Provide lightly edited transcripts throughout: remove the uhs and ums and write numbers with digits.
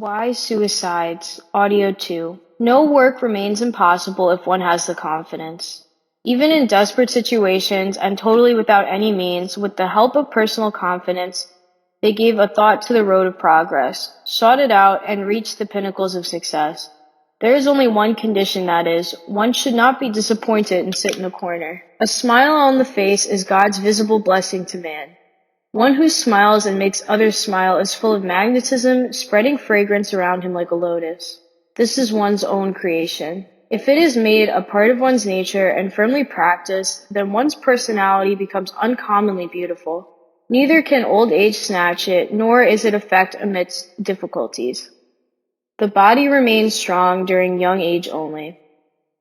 Why Suicides? Audio 2. No work remains impossible if one has the confidence. Even in desperate situations and totally without any means, with the help of personal confidence, they gave a thought to the road of progress, sought it out, and reached the pinnacles of success. There is only one condition, that is, one should not be disappointed and sit in a corner. A smile on the face is God's visible blessing to man. One who smiles and makes others smile is full of magnetism, spreading fragrance around him like a lotus. This is one's own creation. If it is made a part of one's nature and firmly practiced, then one's personality becomes uncommonly beautiful. Neither can old age snatch it, nor is it effect amidst difficulties. The body remains strong during young age only.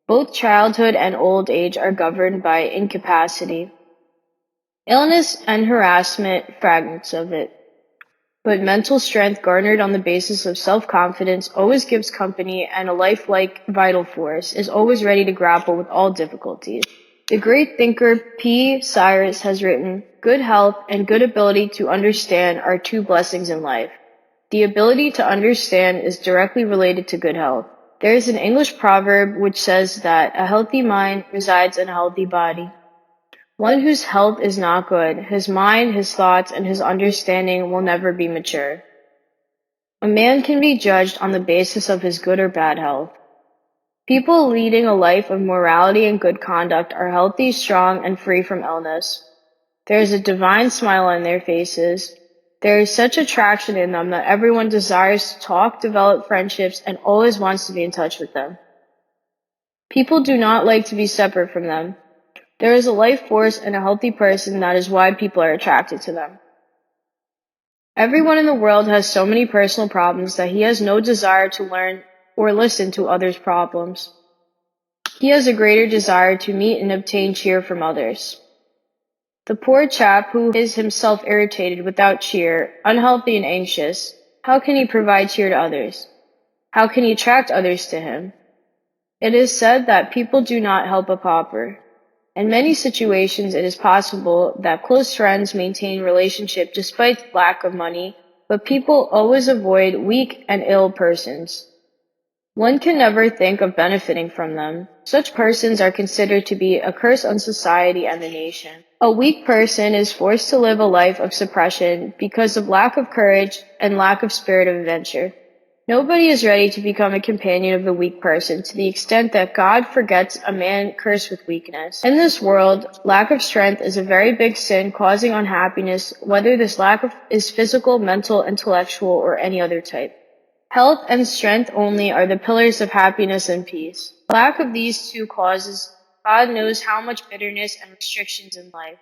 Both childhood and old age are governed by incapacity. Illness and harassment, fragments of it. But mental strength garnered on the basis of self-confidence always gives company, and a lifelike vital force is always ready to grapple with all difficulties. The great thinker P. Cyrus has written, "Good health and good ability to understand are two blessings in life. The ability to understand is directly related to good health. There is an English proverb which says that a healthy mind resides in a healthy body. One whose health is not good, his mind, his thoughts, and his understanding will never be mature. A man can be judged on the basis of his good or bad health. People leading a life of morality and good conduct are healthy, strong, and free from illness. There is a divine smile on their faces. There is such attraction in them that everyone desires to talk, develop friendships, and always wants to be in touch with them. People do not like to be separate from them. There is a life force in a healthy person, that is why people are attracted to them. Everyone in the world has so many personal problems that he has no desire to learn or listen to others' problems. He has a greater desire to meet and obtain cheer from others. The poor chap who is himself irritated, without cheer, unhealthy and anxious, how can he provide cheer to others? How can he attract others to him? It is said that people do not help a pauper. In many situations, it is possible that close friends maintain relationship despite lack of money, but people always avoid weak and ill persons. One can never think of benefiting from them. Such persons are considered to be a curse on society and the nation. A weak person is forced to live a life of suppression because of lack of courage and lack of spirit of adventure. Nobody is ready to become a companion of the weak person to the extent that God forgets a man cursed with weakness. In this world, lack of strength is a very big sin causing unhappiness, whether this is physical, mental, intellectual, or any other type. Health and strength only are the pillars of happiness and peace. Lack of these two causes God knows how much bitterness and restrictions in life.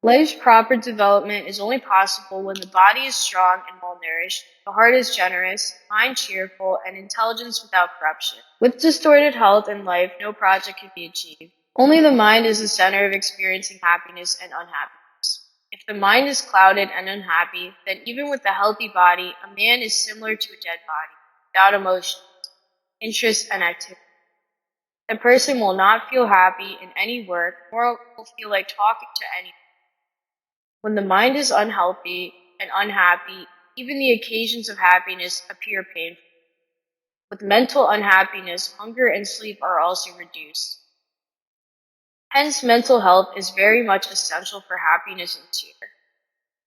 Life's proper development is only possible when the body is strong and well nourished, the heart is generous, mind cheerful, and intelligence without corruption. With distorted health in life, no project can be achieved. Only the mind is the center of experiencing happiness and unhappiness. If the mind is clouded and unhappy, then even with a healthy body, a man is similar to a dead body, without emotions, interests, and activity. The person will not feel happy in any work, nor will feel like talking to anyone. When the mind is unhealthy and unhappy, even the occasions of happiness appear painful. With mental unhappiness, hunger and sleep are also reduced. Hence, mental health is very much essential for happiness and cheer.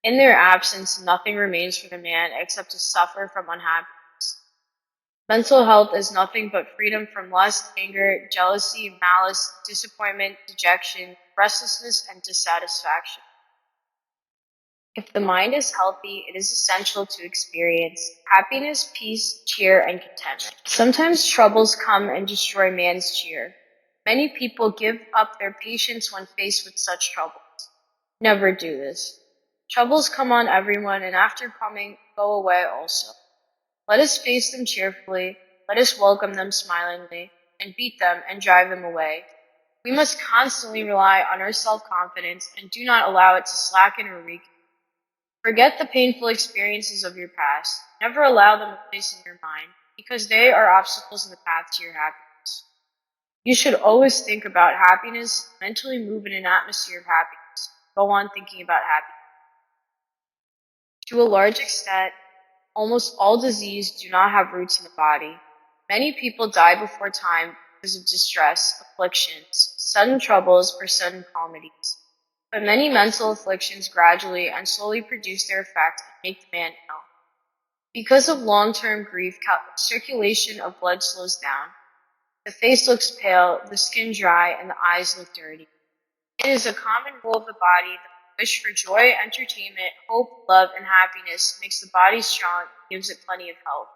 In their absence, nothing remains for the man except to suffer from unhappiness. Mental health is nothing but freedom from lust, anger, jealousy, malice, disappointment, dejection, restlessness, and dissatisfaction. If the mind is healthy, it is essential to experience happiness, peace, cheer, and contentment. Sometimes troubles come and destroy man's cheer. Many people give up their patience when faced with such troubles. Never do this. Troubles come on everyone, and after coming, go away also. Let us face them cheerfully, let us welcome them smilingly, and beat them and drive them away. We must constantly rely on our self-confidence and do not allow it to slacken or weaken. Forget the painful experiences of your past. Never allow them a place in your mind, because they are obstacles in the path to your happiness. You should always think about happiness, mentally move in an atmosphere of happiness. Go on thinking about happiness. To a large extent, almost all disease do not have roots in the body. Many people die before time because of distress, afflictions, sudden troubles, or sudden calamities. But many mental afflictions gradually and slowly produce their effect and make the man ill. Because of long-term grief, circulation of blood slows down. The face looks pale, the skin dry, and the eyes look dirty. It is a common rule of the body that the wish for joy, entertainment, hope, love, and happiness makes the body strong and gives it plenty of health.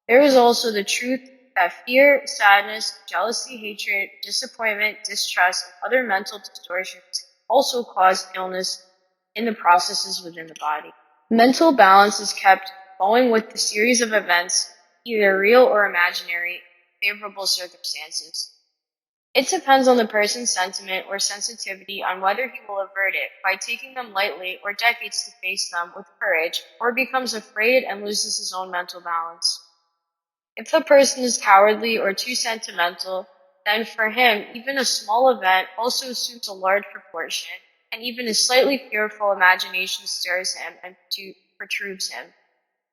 There is also the truth that fear, sadness, jealousy, hatred, disappointment, distrust, and other mental distortions also cause illness in the processes within the body. Mental balance is kept going with the series of events, either real or imaginary, favorable circumstances. It depends on the person's sentiment or sensitivity on whether he will avert it by taking them lightly or decades to face them with courage, or becomes afraid and loses his own mental balance. If the person is cowardly or too sentimental, then for him, even a small event also assumes a large proportion, and even a slightly fearful imagination stirs him and perturbs him.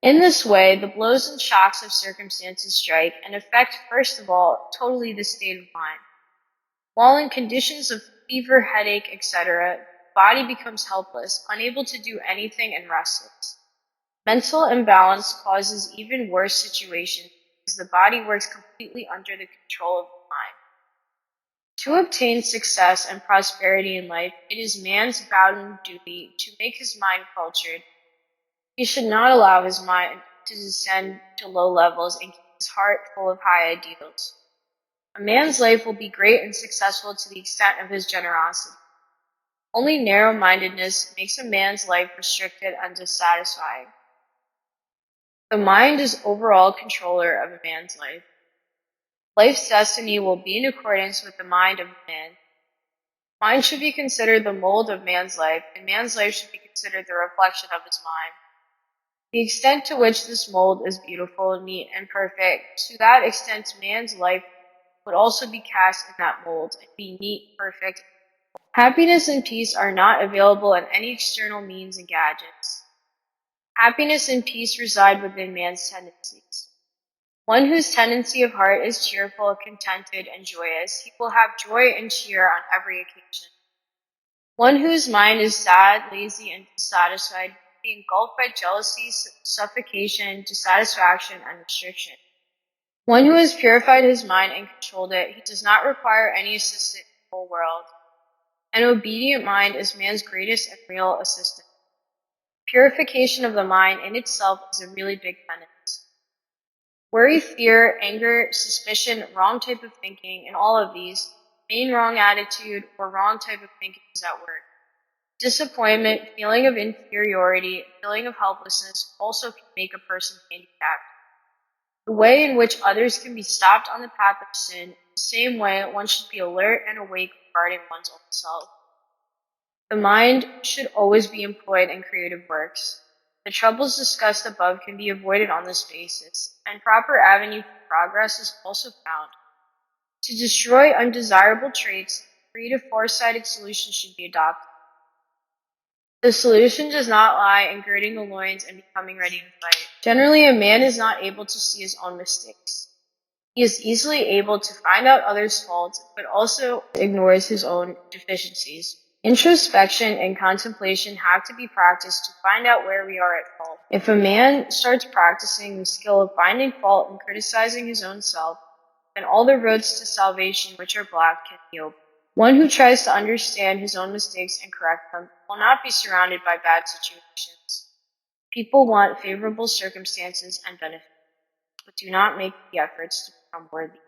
In this way, the blows and shocks of circumstances strike and affect, first of all, totally the state of mind. While in conditions of fever, headache, etc., the body becomes helpless, unable to do anything, and restless. Mental imbalance causes even worse situations because the body works completely under the control of the mind. To obtain success and prosperity in life, it is man's bounden duty to make his mind cultured. He should not allow his mind to descend to low levels and keep his heart full of high ideals. A man's life will be great and successful to the extent of his generosity. Only narrow-mindedness makes a man's life restricted and dissatisfying. The mind is overall controller of a man's life. Life's destiny will be in accordance with the mind of man. Mind should be considered the mold of man's life, and man's life should be considered the reflection of his mind. The extent to which this mold is beautiful, neat, and perfect, to that extent man's life would also be cast in that mold and be neat, perfect. Happiness and peace are not available in any external means and gadgets. Happiness and peace reside within man's tendencies. One whose tendency of heart is cheerful, contented, and joyous, he will have joy and cheer on every occasion. One whose mind is sad, lazy, and dissatisfied will be engulfed by jealousy, suffocation, dissatisfaction, and restriction. One who has purified his mind and controlled it, he does not require any assistant in the whole world. An obedient mind is man's greatest and real assistant. Purification of the mind in itself is a really big penance. Worry, fear, anger, suspicion, wrong type of thinking, and all of these, main wrong attitude or wrong type of thinking is at work. Disappointment, feeling of inferiority, feeling of helplessness also can make a person handicapped. The way in which others can be stopped on the path of sin, the same way one should be alert and awake regarding one's own self. The mind should always be employed in creative works. The troubles discussed above can be avoided on this basis, and proper avenue for progress is also found. To destroy undesirable traits, creative foresighted solutions should be adopted. The solution does not lie in girding the loins and becoming ready to fight. Generally, a man is not able to see his own mistakes. He is easily able to find out others' faults, but also ignores his own deficiencies. Introspection and contemplation have to be practiced to find out where we are at fault. If a man starts practicing the skill of finding fault and criticizing his own self, then all the roads to salvation which are blocked can be opened. One who tries to understand his own mistakes and correct them will not be surrounded by bad situations. People want favorable circumstances and benefits, but do not make the efforts to become worthy.